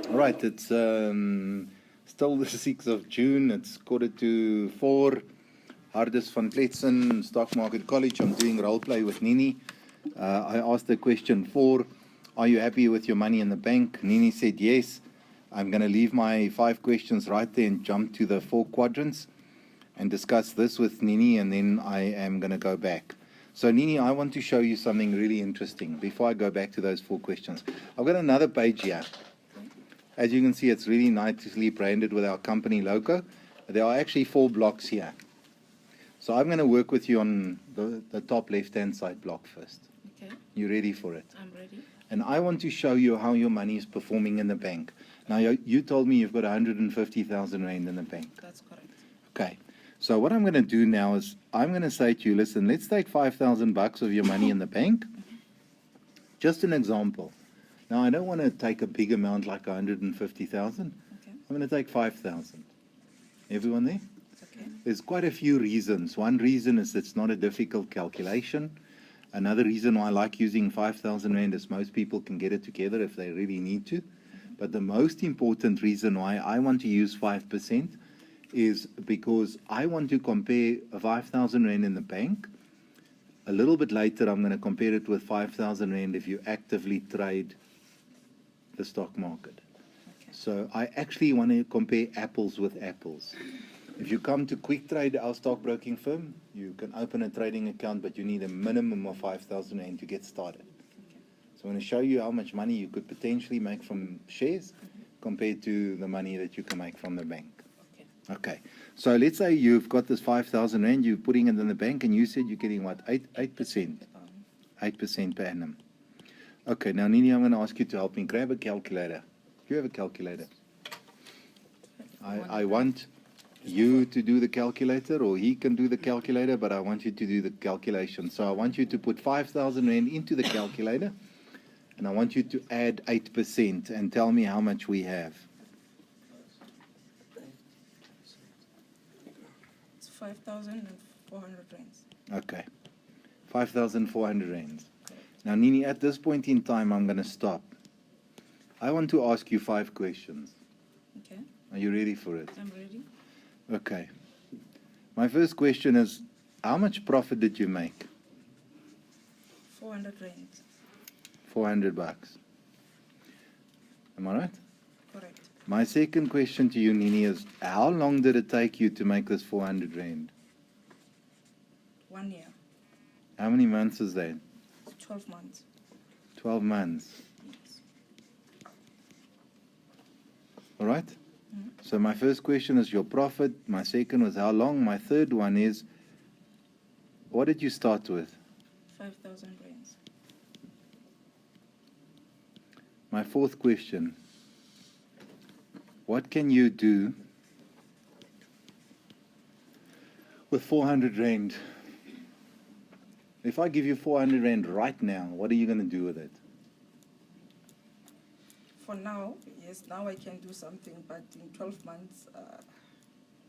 All right, it's still the 6th of June. It's 3:45. Hardus van Pletsen, Stock Market College. I'm doing role play with Nini. I asked the question 4, are you happy with your money in the bank? Nini said yes. I'm going to leave my 5 questions right there and jump to the 4 quadrants and discuss this with Nini, and then I am going to go back. So Nini, I want to show you something really interesting before I go back to those 4 questions. I've got another page here. As you can see, it's really nicely branded with our company logo. There are actually 4 blocks here. So I'm going to work with you on the top left-hand side block first. Okay. You ready for it? I'm ready. And I want to show you how your money is performing in the bank. Now, you told me you've got 150,000 Rand in the bank. That's correct. Okay. So what I'm going to do now is I'm going to say to you, listen, let's take 5,000 bucks of your money in the bank. Just an example. Now, I don't want to take a big amount like 150,000. Okay. I'm going to take 5,000. Everyone there? It's okay. There's quite a few reasons. One reason is it's not a difficult calculation. Another reason why I like using 5,000 Rand is most people can get it together if they really need to. But the most important reason why I want to use 5% is because I want to compare 5,000 Rand in the bank. A little bit later, I'm going to compare it with 5,000 Rand if you actively trade the stock market. Okay. So I actually want to compare apples with apples. If you come to Quick Trade, our stockbroking firm, you can open a trading account, but you need a minimum of 5,000 Rand to get started. Okay. So I'm going to show you how much money you could potentially make from shares compared to the money that you can make from the bank. Okay. Okay. So let's say you've got this 5,000 Rand, you're putting it in the bank, and you said you're getting what, 8%? 8% per annum. Okay, now Nini, I'm going to ask you to help me. Grab a calculator. Do you have a calculator? I want you to do the calculator, or he can do the calculator, but I want you to do the calculation. So I want you to put 5,000 Rand into the calculator, and I want you to add 8% and tell me how much we have. It's 5,400 rands. Okay, 5,400 Rands. Now, Nini, at this point in time, I'm going to stop. I want to ask you 5 questions. Okay. Are you ready for it? I'm ready. Okay. My first question is, how much profit did you make? 400 rands. 400 bucks. Am I right? Correct. My second question to you, Nini, is how long did it take you to make this 400 Rand? 1 year. How many months is that? 12 months. 12 months. Yes. All right? So my first question is your profit. My second was how long. My third one is, what did you start with? 5,000 rands. My fourth question, what can you do with 400 Rand? If I give you 400 Rand right now, what are you going to do with it? For now, yes, now I can do something, but in 12 months,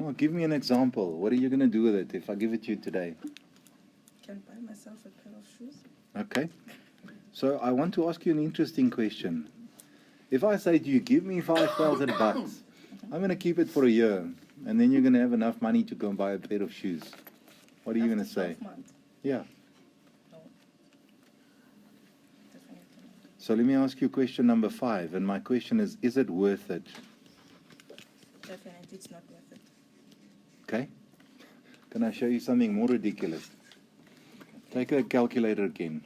Well, give me an example. What are you going to do with it if I give it to you today? I can buy myself a pair of shoes. Okay. So I want to ask you an interesting question. If I say to you, give me 5,000 bucks, I'm going to keep it for a year, and then you're going to have enough money to go and buy a pair of shoes. What are you going to say? 12 months. Yeah. No. Definitely not. So let me ask you question number 5, and my question is it worth it? Definitely, it's not worth it. Okay? Can I show you something more ridiculous? Take a calculator again.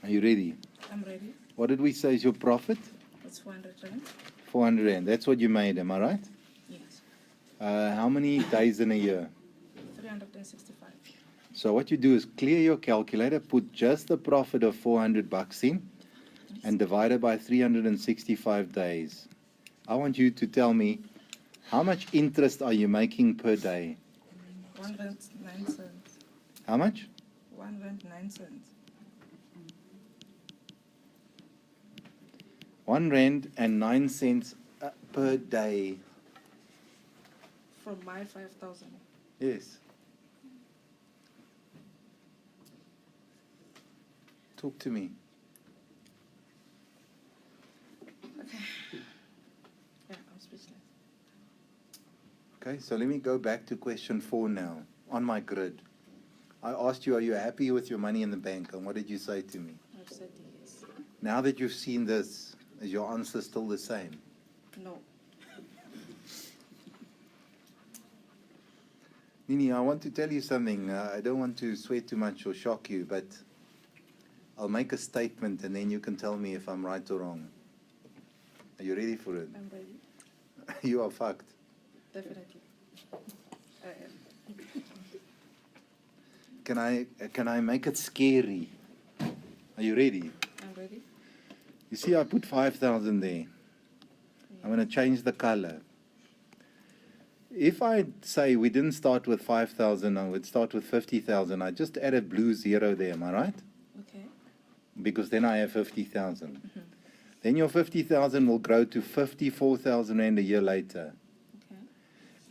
Are you ready? I'm ready. What did we say is your profit? It's 400 rand. 400 Rand. That's what you made, am I right? Yes. How many days in a year? 365. So what you do is clear your calculator, put just the profit of 400 bucks in, and divide it by 365 days. I want you to tell me, how much interest are you making per day? 1 rand 9 cents. How much? 1 rand 9 cents. 1 Rand and 9 cents per day. From my 5,000. Yes. Talk to me. Okay, so let me go back to question 4 now, on my grid. I asked you, are you happy with your money in the bank? And what did you say to me? I've said yes. Now that you've seen this, is your answer still the same? No. Nini, I want to tell you something. I don't want to sweat too much or shock you, but I'll make a statement and then you can tell me if I'm right or wrong. Are you ready for it? I'm ready. You are fucked. Definitely. I am. Can I make it scary? Are you ready? I'm ready. You see, I put 5,000 there. I'm going to change the color. If I say we didn't start with 5,000, I would start with 50,000. I just add a blue 0 there, am I right? Okay. Because then I have 50,000. Then your 50,000 will grow to 54,000 Rand a year later. Okay.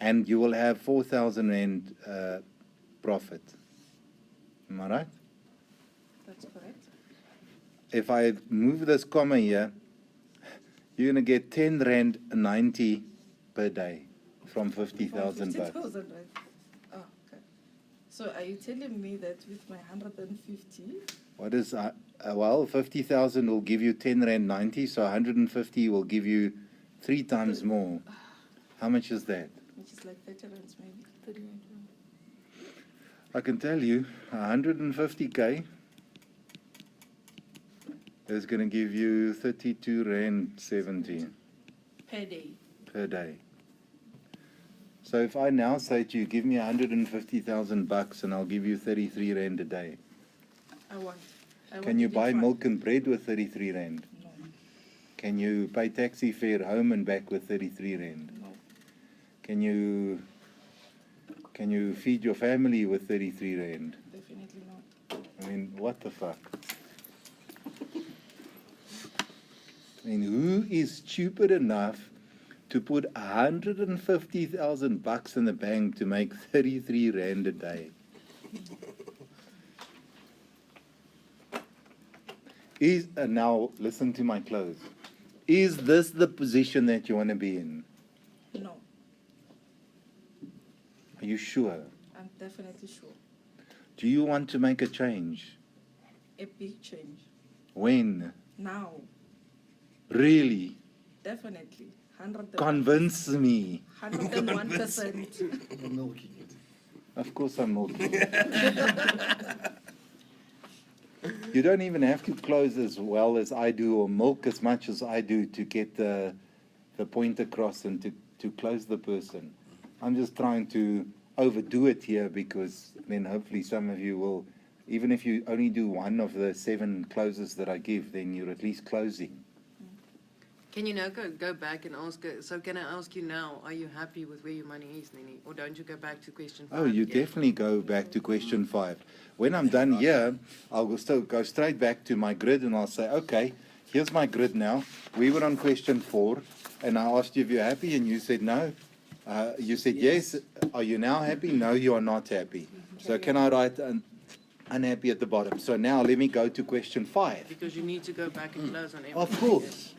And you will have 4,000 Rand profit. Am I right? That's correct. If I move this comma here, you're going to get 10 Rand 90 per day from 50,000 bucks. 50,000, right? Oh, okay. So are you telling me that with my 150? What is, well, 50,000 will give you 10 Rand 90, so 150 will give you 3 times more. How much is that? Which is like 30 rands maybe. 30 rand. I can tell you, 150K is going to give you 32 Rand 70 Per day. per day. So if I now say to you, give me 150,000 bucks and I'll give you 33 Rand a day. I want Can you it in buy front. milk and bread with 33 Rand? No. Can you pay taxi fare home and back with 33 Rand? No. Can you feed your family with 33 Rand? Definitely not. I mean, what the fuck? I mean, who is stupid enough to put 150,000 bucks in the bank to make 33 Rand a day? Now, listen to my close. Is this the position that you want to be in? No. Are you sure? I'm definitely sure. Do you want to make a change? A big change. When? Now. Really? Definitely. 100%. Convince me. 101%. I'm milking it. Of course I'm milking. You don't even have to close as well as I do or milk as much as I do to get the point across and to close the person. I'm just trying to overdo it here because then hopefully some of you will, even if you only do one of the 7 closes that I give, then you're at least closing. Can you now go back and ask, so can I ask you now, are you happy with where your money is, Nini? Or don't you go back to question 5? Oh, you again? definitely go back to question 5. When I'm done here, I'll still go straight back to my grid and I'll say, okay, here's my grid now. We were on question 4 and I asked you if you're happy and you said no. You said yes. Are you now happy? No, you are not happy. So can I write unhappy at the bottom? So now let me go to question 5. Because you need to go back and close on everything. Of course.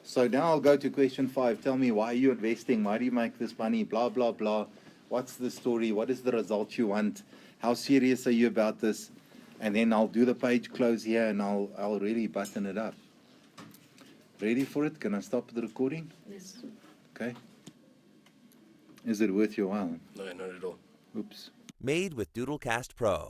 So now I'll go to question 5. Tell me, why are you investing? Why do you make this money? Blah, blah, blah. What's the story? What is the result you want? How serious are you about this? And then I'll do the page close here and I'll really button it up. Ready for it? Can I stop the recording? Yes. Okay. Is it worth your while? No, not at all. Oops. Made with Doodlecast Pro.